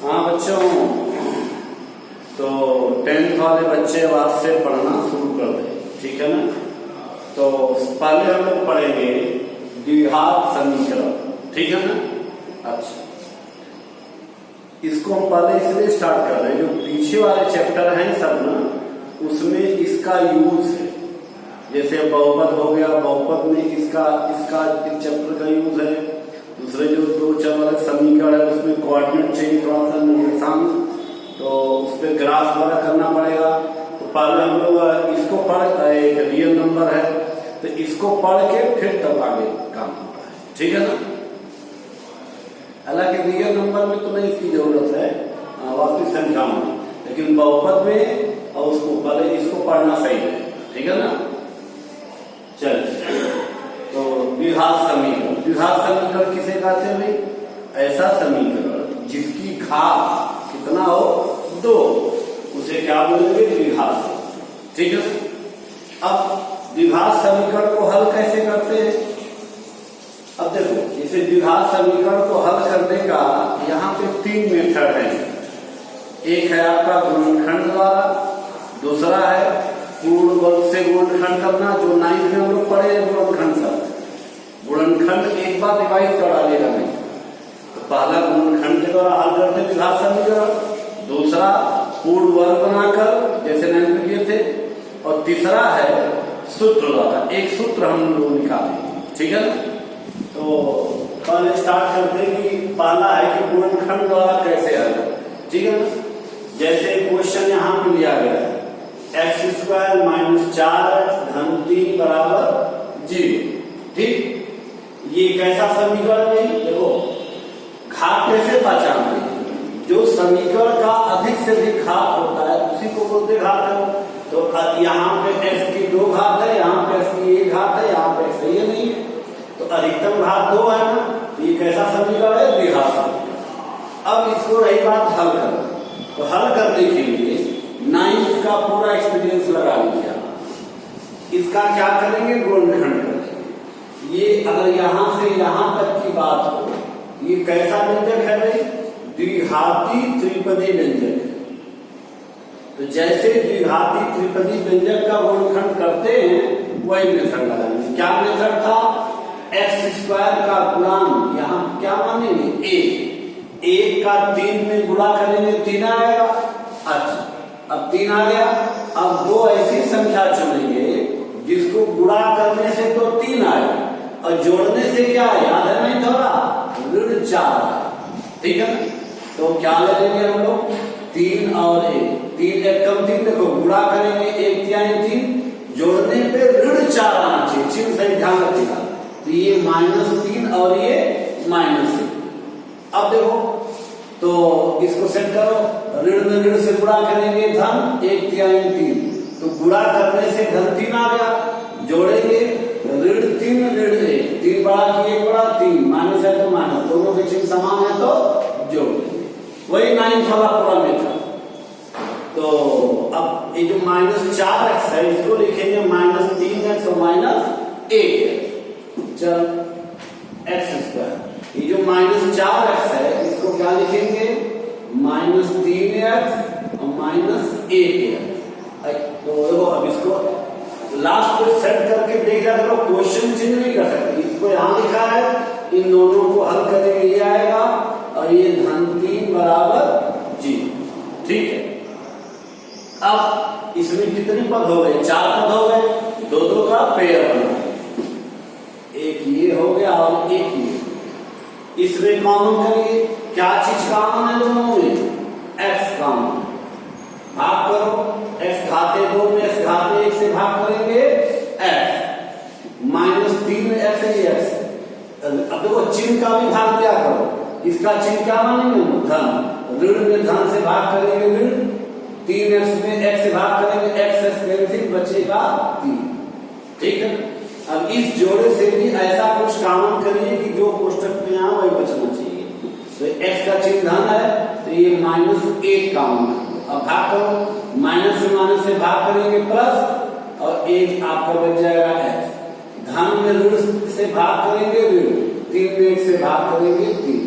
हाँ बच्चों, तो 10th वाले बच्चे आज से पढ़ना शुरू कर दें, ठीक है ना। तो पहले हम लोग पढ़ेंगे द्विघात समीकरण, ठीक है ना। अच्छा, इसको हम पहले इसलिए स्टार्ट कर रहे हैं, जो पीछे वाले चैप्टर हैं सब ना, उसमें इसका यूज है। जैसे बहुपद हो गया, बहुपद में इसका इस चैप्टर का यूज है। दूसरे जो दो चर समीकरण है उसमें कोऑर्डिनेट चाहिए, थोड़ा सा निर्देशांक, तो उस पर ग्राफ वाला करना पड़ेगा। तो पहले हम लोग इसको पढ़, एक रियल नंबर है तो इसको पढ़ के फिर तब आगे काम होता है, ठीक है ना। हालांकि रियल नंबर में तो नहीं इसकी जरूरत है, वास्तविक संख्याओं में, लेकिन बहुपद में और उसको पहले इसको पढ़ना सही है, ठीक है ना। चलिए, तो द्विघात समीकरण, द्विघात समीकरण किसे कहते हैं भाई? ऐसा समीकरण जिसकी घात कितना हो, 2, उसे क्या बोलेंगे? द्विघात, ठीक है। अब द्विघात समीकरण को हल कैसे करते हैं? अब देखो, इसे द्विघात समीकरण को हल करने का यहाँ पे 3 मेथड है। एक है आपका गुणनखंड द्वारा, दूसरा है पूर्ण वर्ग से गुणनखंड करना, जो 9th में हम लोग पढ़े हैं गुणनखंड सब। गुणनखंड एक बार रिवाइज करा लेगा नहीं, तो पहला गुणनखंड के द्वारा हल करते द्विघात समीकरण, दूसरा पूर्ण वर्ग बनाकर जैसे 9th में किए थे, और तीसरा है सूत्र द्वारा, एक सूत्र हम लोग निकालेंगे, ठीक है ना। तो पहले स्टार्ट करते हैं कि पहला है कि गुणनखंड द्वारा कैसे हल, ठीक है ना। जैसे क्वेश्चन यहाँ पे लिया गया है, x² - 4x धन 3 बराबर 0, ठीक। ये कैसा समीकरण है? देखो, घात कैसे पहचानते हैं? जो समीकरण का अधिक से अधिक घात होता है उसी को बोलते घात है। तो यहाँ पे x की 2 घात है, यहाँ पे x की 1 घात है, यहाँ पे x ये नहीं है, तो अधिकतम घात 2 है ना, तो ये कैसा समीकरण है? द्विघात समीकरण। अब इसको रही बात हल करना, तो हल करने के लिए 9th का पूरा एक्सपीरियंस लगा लीजिए। इसका क्या करेंगे? गुणनखंड करेंगे। ये अगर यहां से यहां तक की बात हो, ये कैसा व्यंजक है भाई? द्विघाती त्रिपदी व्यंजक। तो जैसे द्विघाती त्रिपदी व्यंजक का गुणनखंड करते हैं वही मेथड लगाएंगे। क्या मेथड था? x² का गुणांक यहाँ क्या मानेंगे? 1 का 3 में गुणा करेंगे 3 आएगा। अच्छा, अब 3 आ गया। अब 2 ऐसी संख्या चुनेंगे जिसको गुणा करने से तो 3 आए और जोड़ने से क्या है? याद है नहीं थोड़ा? ऋण 4, ठीक है ना। तो क्या ले लेंगे हम लोग? 3 और 1, 3 1 कम 3, देखो गुणा करेंगे 1 3 3, जोड़ने पे ऋण 4 आना चाहिए, चिन्ह सही ध्यान रखिएगा। तो ये -3 और ये -1। अब देखो, तो इसको सेट करो, ऋण में ऋण से गुणा करेंगे धन 1 3 3, तो गुणा करने से धन 3 आ गया, जोड़ेंगे ऋण 3 ऋण 1, 3 बड़ा की 1 बड़ा 3, माइनस है तो माइनस, दोनों के चिन्ह समान है तो जोड़ेंगे। वही 9th वाला पूरा मेथड। तो अब ये जो -4x है इसको लिखेंगे -3x और -1x। चल, x², ये जो -4x है इसको क्या लिखेंगे? -3x और -1x। तो देखो, अब इसको लास्ट पे सेट करके देख लिया करो, क्वेश्चन चेंज नहीं कर सकते। इसको यहां लिखा है, इन दोनों को हल करेंगे, ये आएगा और ये धन 3 बराबर 0, ठीक है। अब इसमें कितने पद हो गए? 4 पद हो गए, 2 का पेयर बना, एक ये हो गया और एक ये। इसमें कॉमन करिए, क्या चीज कॉमन है दोनों में? x common. भाग करो, x घाते 2 में x घाते 1 से भाग करेंगे x, -3 x है ये x। अब देखो, चिन्ह का भी भाग दिया करो, इसका चिन्ह क्या मानेंगे? धन। ऋण में धन से भाग करेंगे ऋण, 3x में x से भाग करेंगे x², बचेगा 3, ठीक है। अब इस जोड़े से भी ऐसा कुछ कॉमन करिए कि जो कोष्टक में यहाँ वही बचना चाहिए। तो x का चिन्ह धन है तो ये -1 कॉमन है। अब भाग करो, माइनस से भाग करेंगे प्लस और 1 आपका बच जाएगा x। धन में ऋण से भाग करेंगे ऋण, 3 में 1 से भाग करेंगे 3,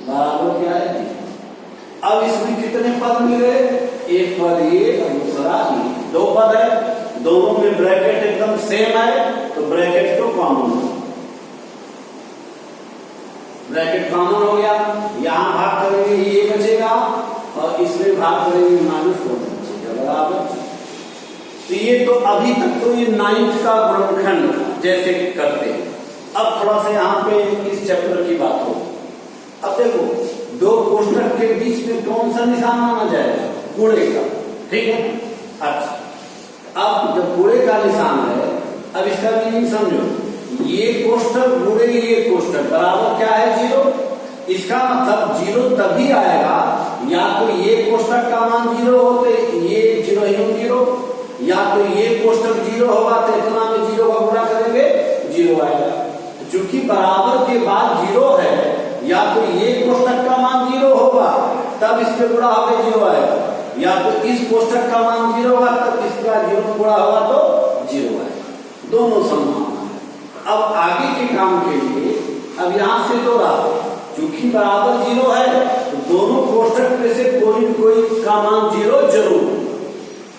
बराबर क्या है? अब कितने पद मिले, एक पद ये और दूसरा ये, दो पद है, दोनों में ब्रैकेट एकदम सेम है तो ब्रैकेट तो कॉमन है, ब्रैकेट कॉमन हो गया। यहां भाग करेंगे ये बचेगा और इसमें भाग करेंगे -4 बचेगा बराबर। तो ये तो अभी तक तो ये 9th का गुणनखंड जैसे करते हैं। अब थोड़ा सा यहाँ पे इस चैप्टर की बात हो। अब देखो दो कोष्ठक के बीच में कौन सा निशान माना जाएगा, गुणे का, ठीक है। अच्छा अब जब गुणे का निशान है, अब इसका मीनिंग समझो, ये कोष्ठक गुणे ये कोष्ठक बराबर क्या है 0। इसका मतलब 0 तभी आएगा या तो ये कोष्ठक का मान 0 हो तो ये 0 ही 0, या तो ये कोष्ठक 0 होगा तो इतना में 0 का गुणा करेंगे 0 आएगा। चूंकि बराबर के बाद 0 है, या तो ये कोष्ठक का मान 0 होगा तब इसके गुणा होगा 0 आएगा, या तो इस कोष्ठक का मान 0 होगा तब इसका 0 गुणा होगा तो 0 आएगा। दोनों संभावना। अब आगे के काम के लिए अब यहां से दो रास्ते, चूंकि बराबर 0 है तो दोनों कोष्ठक में से कोई कोई का मान 0 जरूर।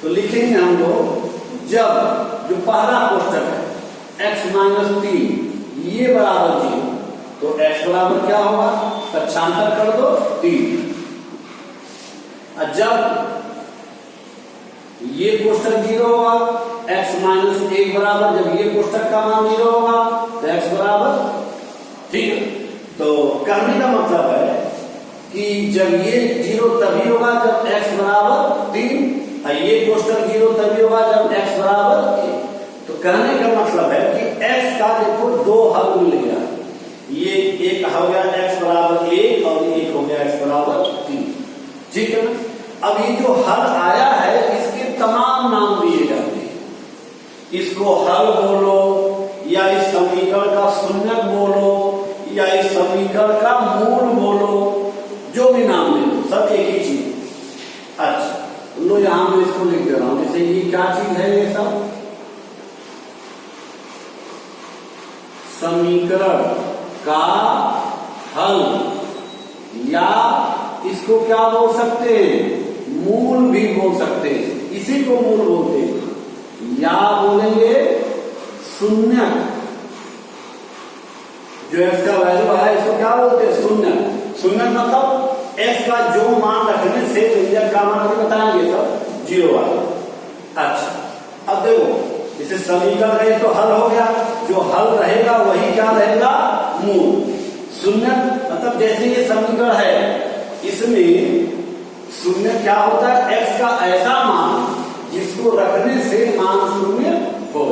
तो लिखेंगे हम लोग, जब जो पहला कोष्ठक है x-3 ये बराबर 0 तो x बराबर क्या होगा, पक्षांतर कर दो 3। और जब ये कोष्ठक 0 होगा x-1 बराबर, जब ये कोष्ठक का मान 0 होगा तो x बराबर, ठीक है। तो कहने का मतलब है कि जब ये 0 तभी होगा जब x बराबर 3 और ये कोष्ठक 0 तभी होगा जब x बराबर 1। तो कहने का मतलब है कि x का देखो दो हल मिल गया, ये एक हो गया x बराबर 1 और एक हो गया x बराबर 3, ठीक है ना। अब ये जो हल आया है इसके तमाम नाम दिए जाते हैं, इसको हल बोलो या इस समीकरण का शून्यक बोलो या इस समीकरण का मूल बोलो, जो भी नाम ले लो सब एक ही चीज। अच्छा लो यहां मैं इसको लिख दे रहा हूं, जैसे ये क्या चीज है, ये सब समीकरण का हल, या इसको क्या बोल सकते हैं, मूल भी बोल सकते हैं, इसी को मूल बोलते हैं, या बोलेंगे शून्यक। जो x का वैल्यू है इसको क्या बोलते हैं, शून्यक। शून्यक मतलब x का जो मान रखने से व्यंजक का मान रखने बताएंगे सब 0 आएगा। अच्छा अब देखो इसे समीकरण रहे तो हल हो गया, जो हल रहेगा वही क्या रहेगा, मूल। शून्यक मतलब जैसे ये समीकरण है इसमें शून्य क्या होता है, x का ऐसा मान जिसको रखने से मान शून्य हो।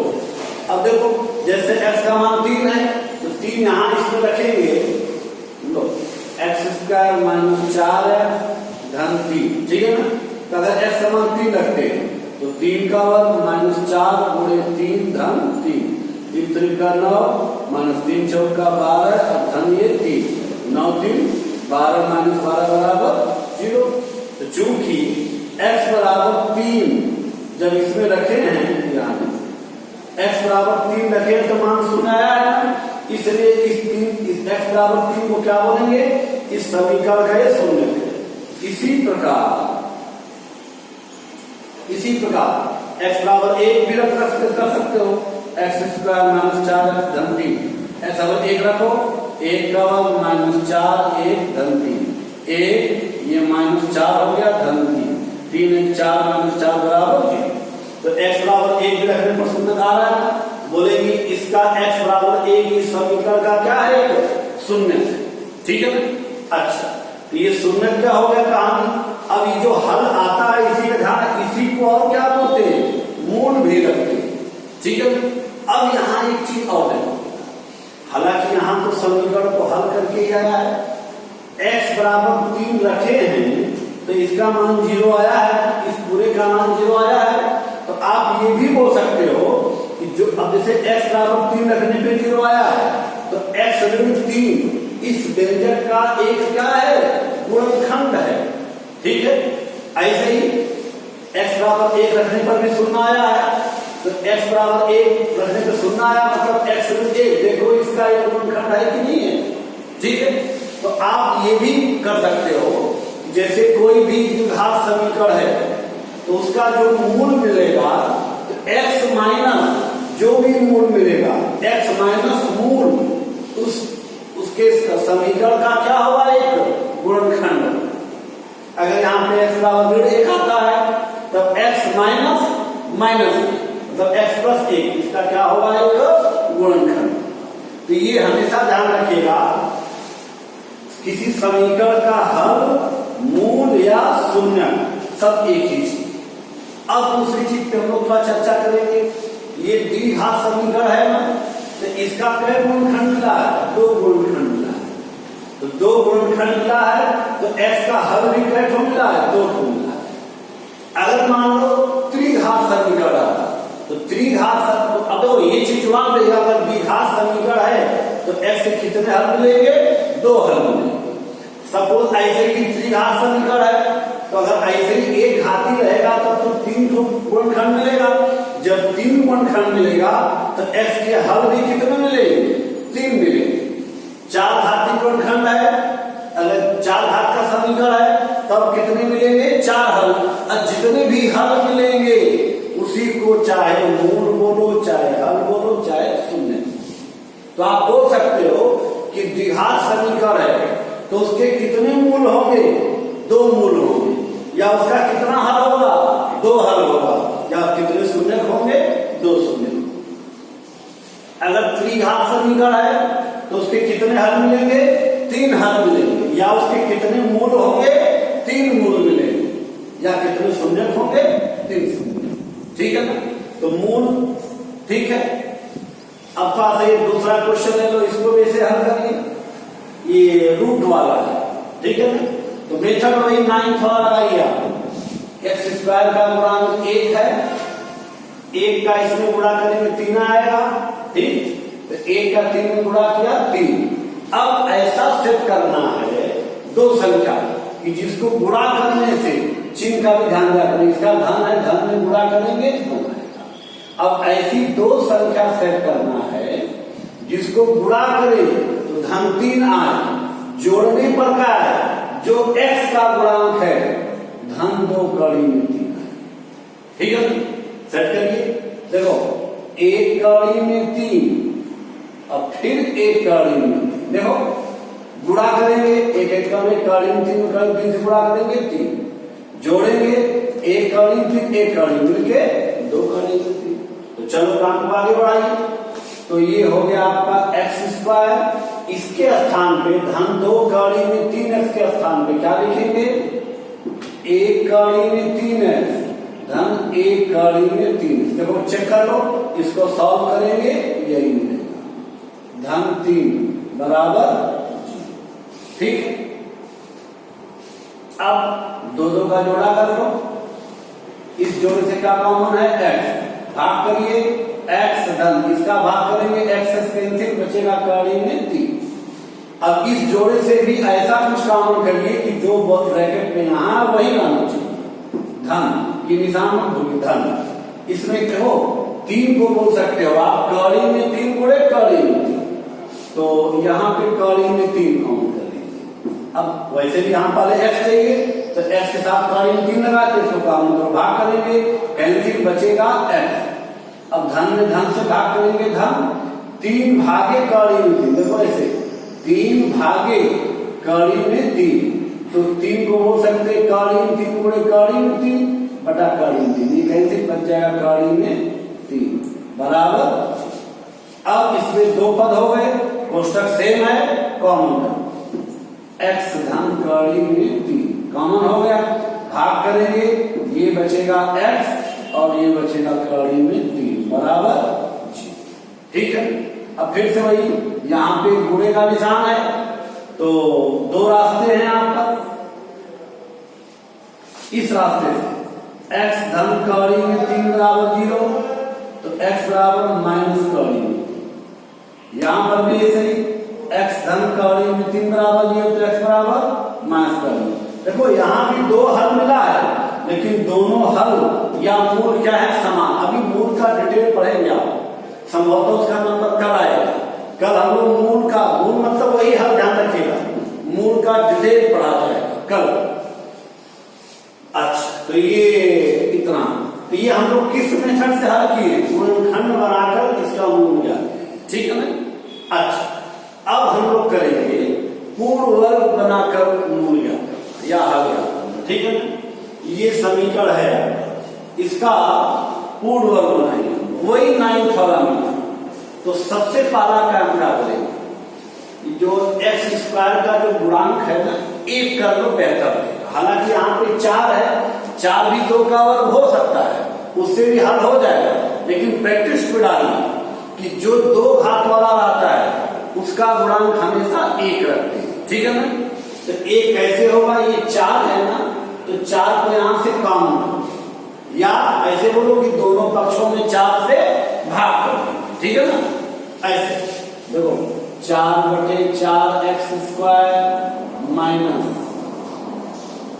अब देखो जैसे x का मान 3 है तो 3 यहां इसमें रखेंगे, लो x² - 4 धन 3, ठीक है ना। तो अगर x का मान 3 रखते हैं तो 3 का वर्ग -4 गुणे 3 धन 3, 3 3 का 9 -3 4 का 12 और धन ये 3, 9 3 12 - 12 बराबर 0। तो चूंकि x बराबर 3 जब इसमें रखे हैं, यानी x बराबर 3 रखे तो मान शून्य आया है, इसलिए इस x बराबर 3 को क्या बोलेंगे, इस समीकरण का ये शून्य है। इसी प्रकार x बराबर 1 भी रख सकते हो, x² - 4x धन 3, x बराबर 1 रखो, 1 का वर्ग -4 1 धन 3, 1 ये -4 हो गया धन 3, 3 1 4 -4 बराबर 0। तो x बराबर 1 भी रखने पर शून्य आ रहा है, बोलेगी इसका x बराबर 1 इस समीकरण का क्या है, शून्य है, ठीक है ना। अच्छा तो ये शून्य क्या हो गया कहानी। अब ये जो हल आता है इसी का ध्यान, इसी को और क्या बोलते हैं, मूल भी रखते हैं, ठीक है। अब यहाँ एक चीज और देखो, हालांकि यहाँ तो समीकरण को हल करके ही आया है, x बराबर 3 रखे हैं तो इसका मान 0 आया है, इस पूरे का मान 0 आया है। तो आप ये भी बोल सकते हो कि जो अब जैसे x बराबर 3 रखने पे 0 आया है तो x ऋण 3 इस व्यंजक का एक क्या है, गुणनखंड है, ठीक है। ऐसे ही x बराबर 1 रखने पर भी शून्य आया है, तो x बराबर 1 रखने पर शून्य आया मतलब x ऋण 1, देखो इसका एक गुणनखंड है कि नहीं है, ठीक है। तो आप ये भी कर सकते हो, जैसे कोई भी द्विघात समीकरण है तो उसका जो मूल मिलेगा तो x माइनस जो भी मूल मिलेगा x माइनस मूल उसके समीकरण का क्या होगा, एक गुणनखंड। अगर यहाँ पे x बराबर 1 आता है तब x माइनस माइनस मतलब x प्लस 1 इसका क्या होगा, एक गुणनखंड। तो ये हमेशा ध्यान रखिएगा, किसी समीकरण का हल मूल या शून्य सब एक ही चीज। अब दूसरी चीज पे हम लोग थोड़ा चर्चा करेंगे। ये द्विघात समीकरण है ना, तो इसका कै गुणनखंड मिला है, 2 गुणनखंड मिला है। तो 2 गुणनखंड मिला है तो x का हल भी कै ठो मिला है, 2 ठो मिला है। अगर मान लो त्रिघात समीकरण आता तो त्रिघात, अब देखो ये चीज मान लेगा, अगर द्विघात समीकरण है तो x से कितने हल मिलेंगे, 2 हल मिलेंगे। सपोज ऐसे ही त्रिघात समीकरण है तो अगर ऐसे ही एक घाती रहेगा तब तो 3 गुणनखंड मिलेगा। जब 3 गुणनखंड मिलेगा तो x के हल भी कितने मिलेंगे, 3 मिलेंगे। 4 घाती गुणनखंड है, अगर 4 घात का समीकरण है तब कितने मिलेंगे, 4 हल। और जितने भी हल मिलेंगे उसी को चाहे मूल बोलो, चाहे हल बोलो, चाहे शून्य। तो आप बोल सकते हो कि द्विघात समीकरण है तो उसके कितने मूल होंगे, 2 मूल होंगे, या उसका कितना हल होगा, 2 हल होगा, या कितने शून्य होंगे, 2 शून्य। अगर त्रिघात समीकरण है तो उसके कितने हल मिलेंगे, 3 हल मिलेंगे, या उसके कितने मूल होंगे, 3 मूल मिलेंगे, या कितने शून्य होंगे, 3 शून्य। ठीक है ना, तो मूल ठीक है। अब पास ये दूसरा क्वेश्चन है, तो इसको वैसे हल करिए, ये रूट वाला है, ठीक है ना। तो मेथड वही 9 और लगाइए आप। एक्स स्क्वायर का गुणांक 1 है, 1 का इसमें गुणा करेंगे 3 आएगा, ठीक। तो 1 का 3 में गुणा किया 3। अब ऐसा सेट करना है 2 संख्या कि जिसको गुणा करने से चिन्ह का भी ध्यान रखना, इसका धन है, धन में गुणा करेंगे धन आएगा। अब ऐसी 2 संख्या सेट करना है जिसको गुणा करें तो धन 3 आए, जोड़ने पर क्या है, जो x का गुणांक है धन 2 कड़ी में 3 है, ठीक है। सेट करिए, देखो 1 कड़ी में 3 और फिर 1 कड़ी में 3, देखो गुणा करेंगे 1 कड़ी में 3 से गुणा करेंगे 3, जोड़ेंगे 1 कड़ी में 3 1 कड़ी मिलके 2 कड़ी में 3। तो चलो काम को आगे बढ़ाइए। तो ये हो गया आपका एक्स स्क्वायर, इसके स्थान पे धन 2 कड़ी में 3x के स्थान पे क्या लिखेंगे, 1 कड़ी में 3x धन 1 कड़ी में 3। देखो चेक कर लो, इसको सॉल्व करेंगे यही मिलेगा, धन 3 बराबर, ठीक। अब 2 का जोड़ा कर लो, इस जोड़े से क्या कॉमन है, x, भाग करिए x धन, इसका भाग करेंगे x कैंसिल, बचेगा कड़ी में 3। अब इस जोड़े से भी ऐसा कुछ कॉमन करिए कि जो ब्रैकेट में यहां वही लाना चाहिए, धन की निशान मत भूलिए, धन। इसमें देखो 3 को बोल सकते हो आप, कड़ी में 3 गुणे कड़ी में 3, तो यहाँ पे कड़ी में 3 कॉमन कर लीजिए। अब वैसे भी यहाँ पहले x चाहिए तो x के साथ कड़ी में 3 लगा के इसको कॉमन करो, भाग करेंगे कैंसिल, बचेगा x। अब धन में धन से भाग करेंगे धन, 3 भागे कड़ी में 3, देखो ऐसे 3 भागे कड़ी में 3, तो 3 को बोल सकते कड़ी में 3 गुणे कड़ी में 3 बटा कड़ी में 3, ये कैंसिल, बच जाएगा कड़ी में 3 बराबर। अब इसमें 2 पद हो गए, कोष्टक सेम है, कॉमन है, x धन कड़ी में 3 कॉमन हो गया, भाग करेंगे ये बचेगा x और ये बचेगा कड़ी में 3 बराबर, ठीक है। अब फिर से वही, यहाँ पे गुणे का निशान है तो 2 रास्ते हैं आपका, इस रास्ते से x धन कड़ी में 3 बराबर 0, तो x बराबर माइनस कड़ी में, यहां पर भी ऐसे ही x धन कड़ी में 3 बराबर 0, तो x बराबर माइनस कड़ी। देखो यहाँ भी 2 हल मिला है, लेकिन दोनों हल या मूल क्या है, समान। अभी मूल का डिटेल पढ़ेंगे आप, संभवतः उसका नंबर कल आएगा। कल हम लोग मूल का, मूल मतलब वही हल, ध्यान रखिएगा, मूल का डिटेल पढ़ा जाएगा कल, तो ये हम लोग किस मेथड से हल किए, गुणनखंड बनाकर इसका मूल ज्ञात, ठीक है ना। अच्छा अब हम लोग करेंगे पूर्ण वर्ग बनाकर मूल ज्ञात या हल ज्ञात, ठीक है ना। ये समीकरण है, इसका पूर्ण वर्ग बनाएंगे, वही 9th वाला मेथड। तो सबसे पहला काम क्या करेंगे, जो एक्स स्क्वायर का जो गुणांक है ना, एक कर लो बेहतर है। हालांकि यहाँ पे 4 है, 4 भी 2 का वर्ग हो सकता है, उससे भी हल हो जाएगा, लेकिन प्रैक्टिस पे डालना कि जो 2 घात वाला रहता है उसका गुणांक हमेशा 1 रखते हैं, ठीक है ना। तो 1 कैसे होगा, ये 4 है ना, तो 4 को यहां से कम, या ऐसे बोलो कि दोनों पक्षों में 4 से भाग करो, ठीक है ना। ऐसे देखो 4/4 x square minus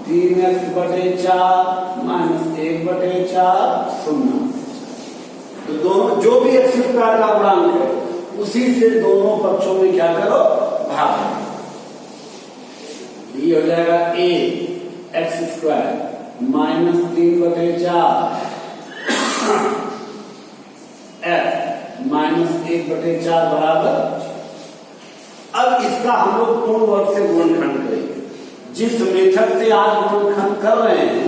3x/4 minus 1/4 0। तो दोनों जो भी एक्स स्क्वायर का गुणांक है उसी से दोनों पक्षों में क्या करो, भाग। ये हो जाएगा a x square minus 3/4 f minus 1/4 बराबर। अब इसका हम लोग पूर्ण वर्ग से गुणनखंड करेंगे। जिस मेथड से आज गुणनखंड कर रहे हैं,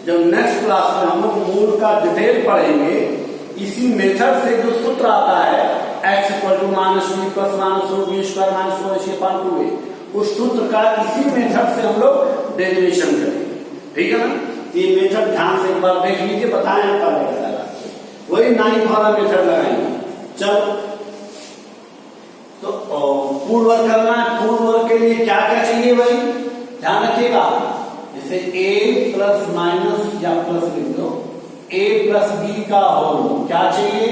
जब नेक्स्ट क्लास में हम लोग मूल का डिटेल पढ़ेंगे, इसी मेथड से जो सूत्र आता है x = -b + -b² - 4ac/2a, उस सूत्र का इसी मेथड से हम लोग डेरिवेशन करेंगे, ठीक है ना। ये मेथड ध्यान से एक बार देख लीजिए, बताएं वही 9th वाला मेथड लगाएंगे। चलो तो पूर्ण वर्ग करना है। पूर्ण वर्ग के लिए क्या क्या चाहिए भाई, ध्यान रखिएगा। जैसे a प्लस माइनस या प्लस लिख दो, a प्लस b का होल क्या चाहिए,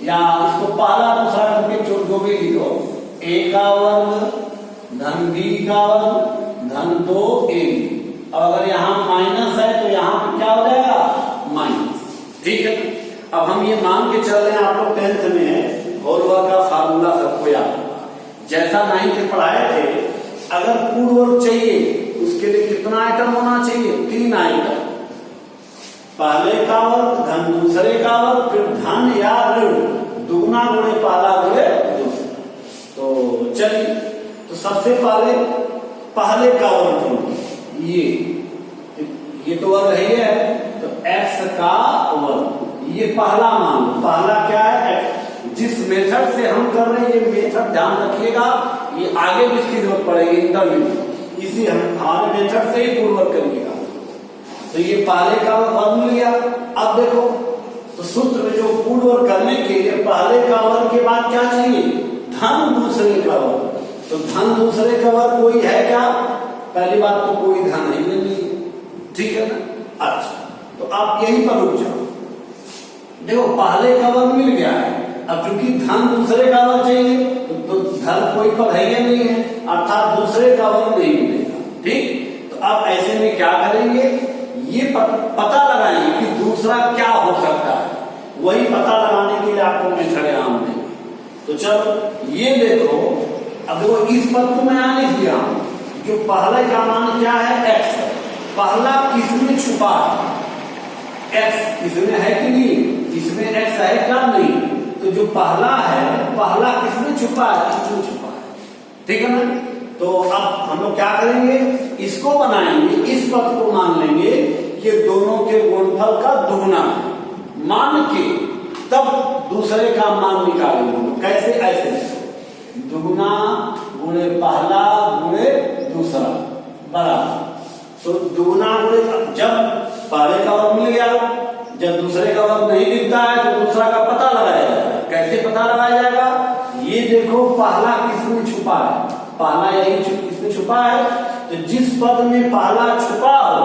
या इसको पहला दूसरा करके जो भी लिखो, a का वर्ग धन b का वर्ग धन 2ab। अगर यहाँ माइनस है तो यहाँ पे क्या हो जाएगा, माइनस, ठीक है। अब हम ये मान के चल रहे हैं, आप लोग 10th में है, होल वर्ग का फार्मूला सबको याद, जैसा 9th में पढ़ाए थे। अगर पूर्ण वर्ग चाहिए उसके लिए कितना आइटम होना चाहिए, 3 आइटम। पहले का वर्ग धन दूसरे का वर्ग, फिर धन या ऋण दुगना गुणे पहला गुणे दूसरा। तो चलिए, तो सबसे पहले का वर्ग होगा ये तो वर्ग है, तो x का वर्ग, ये पहला मान, पहला क्या है x। जिस मेथड से हम कर रहे हैं ये मेथड ध्यान रखिएगा, ये आगे भी इसकी जरूरत पड़ेगी इंटरमीडिएट, इसी हमारे मेथड से ही पूर्ण वर्ग करिएगा। तो ये पहले का वर्ग मिल गया। अब देखो तो सूत्र में जो पूर्ण वर्ग करने के लिए पहले का वर्ग के बाद क्या चाहिए, धन दूसरे का वर्ग। तो धन दूसरे का वर्ग कोई है क्या, पहली बात तो कोई धन नहीं, ठीक है ना। अच्छा तो आप यहीं पर रुक जाओ। देखो पहले का वर्ग मिल गया है, अब चूंकि धन दूसरे का वर्ग चाहिए तो धन कोई पद है ही नहीं है, अर्थात दूसरे का वर्ग नहीं मिलेगा, ठीक। तो अब ऐसे में क्या करेंगे, ये पता लगाएंगे कि दूसरा क्या हो सकता है, वही पता लगाने के लिए आपको मेथड आम देंगे। तो चलो ये देखो, अब देखो इस पद को मैं यहां लिख दिया, जो पहले का मान क्या है, x। पहला किसमें छुपा है, x इसमें है कि नहीं, इसमें x है क्या, नहीं। तो जो पहला है, पहला किसमें छुपा है, इसमें छुपा है, ठीक है ना। तो अब हम लोग क्या करेंगे, इसको बनाएंगे, इस पद को मान लेंगे कि दोनों के गुणनफल का दुगना है, मान के तब दूसरे का मान निकालेंगे। कैसे, ऐसे दुगना गुणे पहला गुणे दूसरा बराबर। तो दुगना गुणे, जब पहले का वर्ग मिल गया, जब दूसरे का वर्ग नहीं दिखता है तो दूसरा का पता लगाया जाएगा। कैसे पता लगाया जाएगा, ये देखो पहला किसमें छुपा है, पहला यही किसमें छुपा है। तो जिस पद में पहला छुपा हो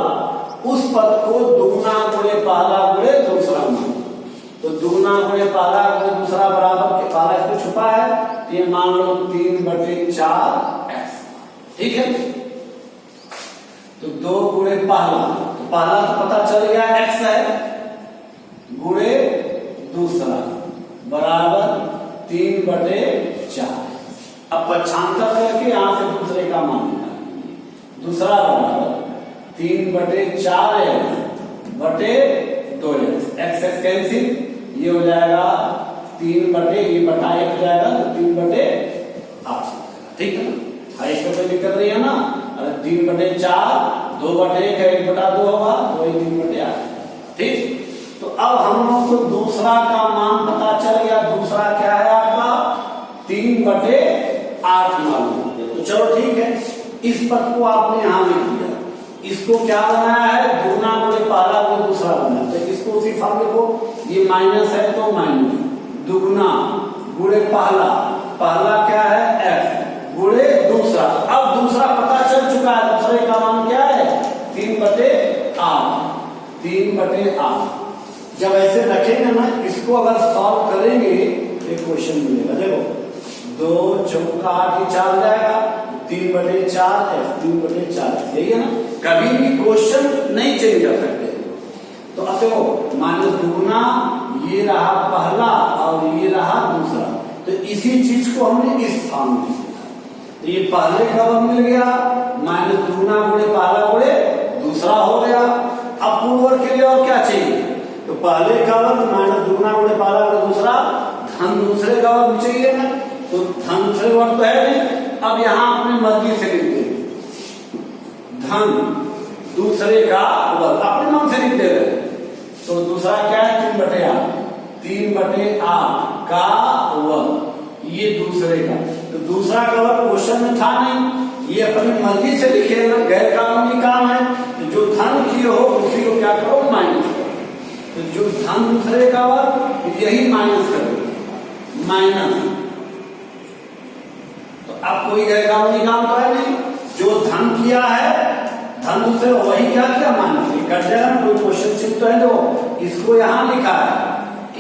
उस पद को दुगना गुणे पहला गुणे दूसरा मान। तो दुगना गुणे पहला गुणे दूसरा बराबर के पहला इसमें छुपा है, तो ये मान लो 3/4x, ठीक है। तो 2 गुणे पहला, तो पहला तो पता चल गया x है, गुणे दूसरा बराबर 3/4। अब पक्षांतर करके यहां से दूसरे का मान निकालेंगे, दूसरा बराबर 3/4 बटे 2x, एक्स एक्स कैंसिल, ये हो जाएगा 3 बटे, ये बटा 1 हो जाएगा तो 3 बटे 8, ठीक है ना। इसमें कोई दिक्कत नहीं है ना। अरे 3 बटे 4, 2 बटे 1 है, 1 बटा 2 होगा तो 3 बटे 8, ठीक। तो अब हम लोग को दूसरा का मान पता चल गया। दूसरा क्या है आपका 3 बटे 8 मालूम हो गया। तो चलो ठीक है, इस पद को आपने यहां लिख दिया। इसको क्या बनाया है, दुगना गुणे पहला गुणे दूसरा बनाया। तो इसको उसी फॉर्म लिखो, ये माइनस है तो माइनस, दुगना गुणे पहला, पहला क्या है x गुणे दूसरा। अब दूसरा पता चल चुका है, दूसरे का मान क्या है 3 बटे 8, 3 बटे 8। जब ऐसे रखेंगे ना, इसको अगर सॉल्व करेंगे एक क्वेश्चन मिलेगा। देखो 2 चौका 8, ये 4 जाएगा, 3 बटे 4 x, 3 बटे 4, यही है ना। कभी भी क्वेश्चन नहीं चेंज कर सकते। तो अब देखो माइनस दुगना, ये रहा पहला और ये रहा दूसरा। तो इसी चीज को हमने इस फॉर्म में लिखा। तो ये पहले का वर्ग मिल गया, माइनस दुगना गुणे पहला गुणे दूसरा हो गया। अब पूर्ण वर्ग के लिए और क्या चाहिए, तो पहले का वर्ग माइनस दुगना गुणे पहला गुणे दूसरा, धन दूसरे का वर्ग चाहिए ना। तो धन दूसरे वर्ग तो है नहीं। अब यहां अपनी मर्जी से लिख दे, धन दूसरे का वर्ग अपने मन से लिख दे रहे। तो दूसरा क्या है 3 बटे 8, 3 बटे 8 का वर्ग, ये दूसरे का। तो दूसरा का वर्ग क्वेश्चन में था नहीं, ये अपनी मर्जी से लिखे ना, गैर कानूनी काम है। तो जो धन किए हो उसी को क्या करो माइनस करो। तो जो धन दूसरे का वर्ग यही माइनस करो, माइनस। तो अब कोई गैर कानूनी काम तो है नहीं, जो धन किया है धन दूसरे वही क्या किया माइनस, कट जाएगा। कोई क्वेश्चन चिन्ह तो है, जो इसको यहां लिखा है,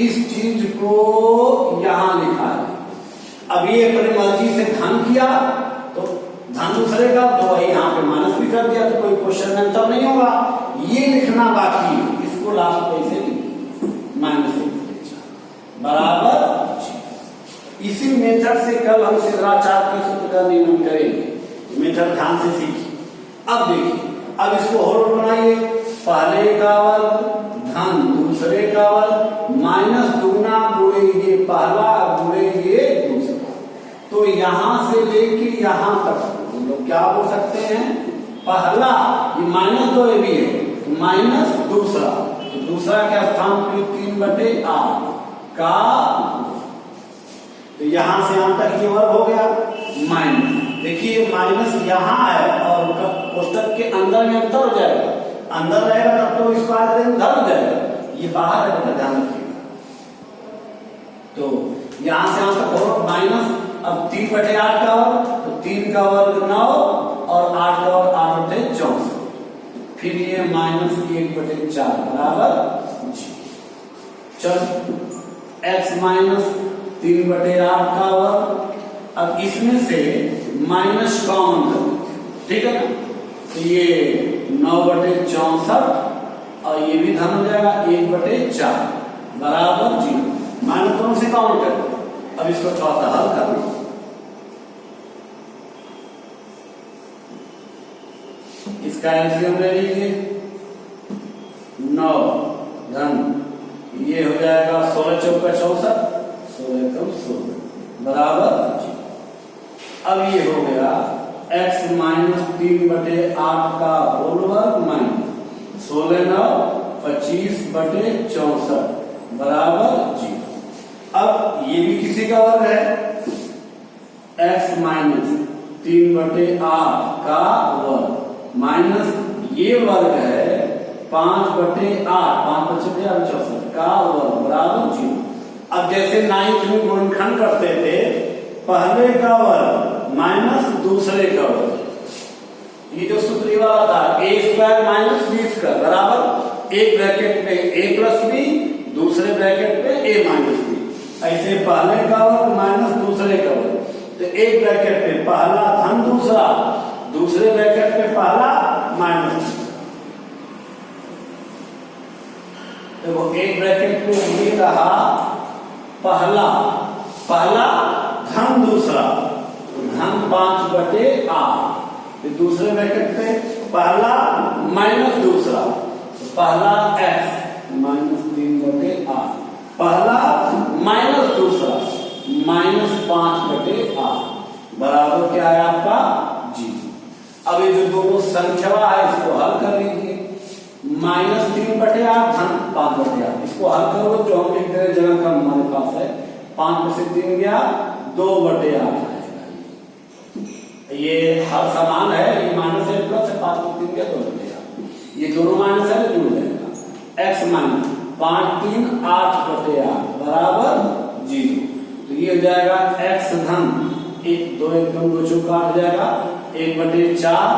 इस चीज को यहां लिखा है। अब ये अपनी मर्जी से धन किया तो धन दूसरे का, तो वही यहाँ पे माइनस भी कर दिया, तो कोई क्वेश्चन में आंसर नहीं होगा। ये लिखना बाकी, इसको लास्ट पे से माइनस बराबर। इसी मेथड से कल हम सिद्धाचार के सूत्र का नियमन करेंगे। मेथड ध्यान से सीखिए। अब देखिए, अब इसको होल बनाइए, पहले का वर्ग धन दूसरे का वर्ग माइनस दुगना गुणे ये पहला गुणे ये दूसरा। तो यहां से लेके यहां तक हम लोग क्या बोल सकते हैं, पहला ये माइनस 2 भी है, माइनस दूसरा। तो दूसरा के स्थान पे 3 बटे 8 का, तो यहां से यहां तक ये वर्ग हो गया माइनस। देखिए माइनस यहाँ है और कोष्टक के अंदर में अंतर हो जाएगा, अंदर रहेगा तब तो इसको आगे उधर हो जाएगा, ये बाहर है, ध्यान रखिएगा। तो यहां से यहां तक हो माइनस। अब 3 बटे 8 का वर्ग, तो 3 का वर्ग 9 और 8 का वर्ग 8 बटे 64, फिर ये माइनस 1 बटे 4 बराबर जी। चलो x माइनस 3 बटे 8 का वर्ग। अब इसमें से माइनस कॉमन कर, ठीक है ना। तो ये 9 बटे 64 और ये भी धन हो जाएगा 1 बटे 4 बराबर 0। माइनस दोनों से कॉमन कर। अब इसको थोड़ा सा हल कर लो। इसका एलसीएम ले लीजिए, 9 धन ये हो जाएगा 16 चौका 64, 16 कम 16 बराबर 0। अब ये हो गया x माइनस 3 बटे 8 का होल वर्ग माइनस 16 9 25 बटे 64 बराबर 0। अब ये भी किसी का वर्ग है, x माइनस 3 बटे 8 का वर्ग माइनस ये वर्ग है 5 बटे 8, 5 बटे 64 का वर्ग बराबर 0। अब जैसे 9th में गुणनखंड करते थे, पहले का वर्ग माइनस दूसरे का वर्ग, ये जो सूत्र वाला था ए स्क्वायर माइनस बी स्क्वायर बराबर एक ब्रैकेट में ए प्लस बी, दूसरे ब्रैकेट में ए माइनस बी। ऐसे पहले का वर्ग माइनस दूसरे का वर्ग, तो एक ब्रैकेट में पहला धन दूसरा, दूसरे ब्रैकेट में पहला माइनस। देखो एक ब्रैकेट में ये रहा पहला, पहला धन दूसरा, धन 5 बटे 8, दूसरे ब्रैकेट पे पहला माइनस दूसरा, तो पहला x माइनस 3/8। पहला माइनस दूसरा -5/8 बराबर क्या है आपका 0। अब ये जो दोनों संख्या है इसको हल कर लीजिए। -3/8 धन 5/8 इसको हल करो जो हम लिख रहे जगह का हमारे पास है 5 में से 3 गया 2/8 आएगा। ये हर समान है, ये माइनस है प्लस है 5 में 3 गया 2/8 ये दोनों माइनस है जुड़ जाएगा। x माइनस 5 3 8/8 बराबर 0। तो ये हो जाएगा x धन 1 2 1 2 2 काट जाएगा 1/4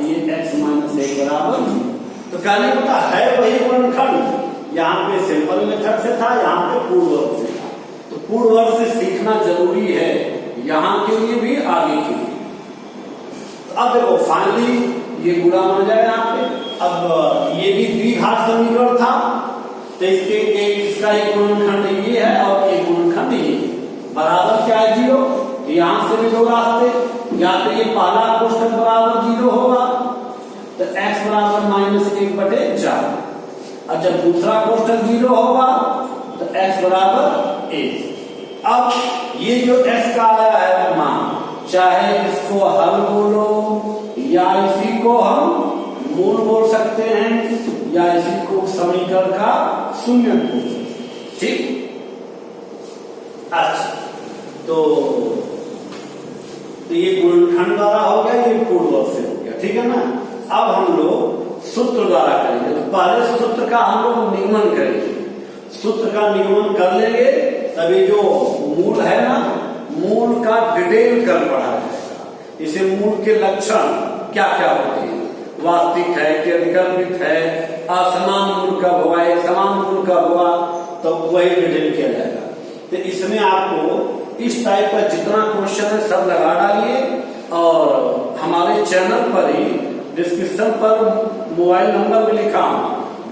ये x माइनस 1 बराबर 0। तो कहने को है वही गुणनखंड, यहाँ पे सिंपल मेथड से था, यहाँ पे पूर्ण वर्ग से था। तो पूर्ण वर्ग से सीखना जरूरी है यहाँ के लिए भी आगे के लिए। तो अब देखो फाइनली ये गुणा बन जाएगा यहाँ पे। अब ये भी द्विघात समीकरण था तो इसका एक गुणनखंड ये है और एक गुणनखंड ये बराबर क्या है 0। तो यहाँ से भी दो रास्ते, या तो ये पहला कोष्ठक बराबर 0 होगा तो x बराबर -1/4 और जब दूसरा कोष्ठक 0 होगा तो x बराबर 1। अब ये जो x का आया है मान, चाहे इसको हल बोलो या इसी को हम मूल बोल सकते हैं या इसी को समीकरण का शून्य बोल सकते हैं। ठीक, अच्छा तो ये गुणनखंड द्वारा हो गया, ये पूर्ण वर्ग से हो गया। ठीक है ना। अब हम लोग सूत्र द्वारा करेंगे। तो पहले सूत्र का हम लोग निगमन करेंगे। सूत्र का निगमन कर लेंगे तभी जो मूल है ना, मूल का डिटेल कर पढ़ा जाएगा। इसे मूल के लक्षण क्या क्या होते हैं, वास्तविक है कि अधिकल्पित है, असमान मूल कब हुआ, एक समान मूल कब हुआ, तो वही डिटेल किया जाएगा। तो इसमें आपको इस टाइप का जितना क्वेश्चन है सब लगा डालिए और हमारे चैनल पर ही डिस्क्रिप्शन पर मोबाइल नंबर भी लिखा हूं,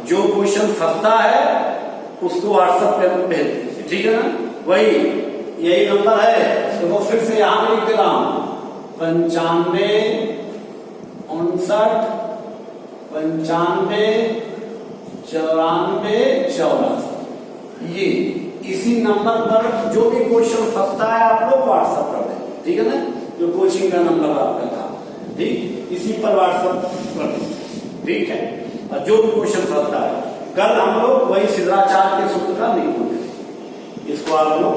जो क्वेश्चन फंसता है उसको व्हाट्सएप पे भेज दीजिए। ठीक है ना, वही यही नंबर है। तो वो फिर से यहां पे लिख दे रहा हूं 95 59 95 94 84। ये इसी नंबर पर जो भी क्वेश्चन फंसता है आप लोग व्हाट्सएप कर देंगे। ठीक है ना, जो कोचिंग का नंबर आपका था, ठीक, इसी पर व्हाट्सएप कर देंगे। ठीक है, और जो भी क्वेश्चन फंसता है कल हम लोग वही सिद्धाचार्य के सूत्र का निरूपण करेंगे। इसको आप लोग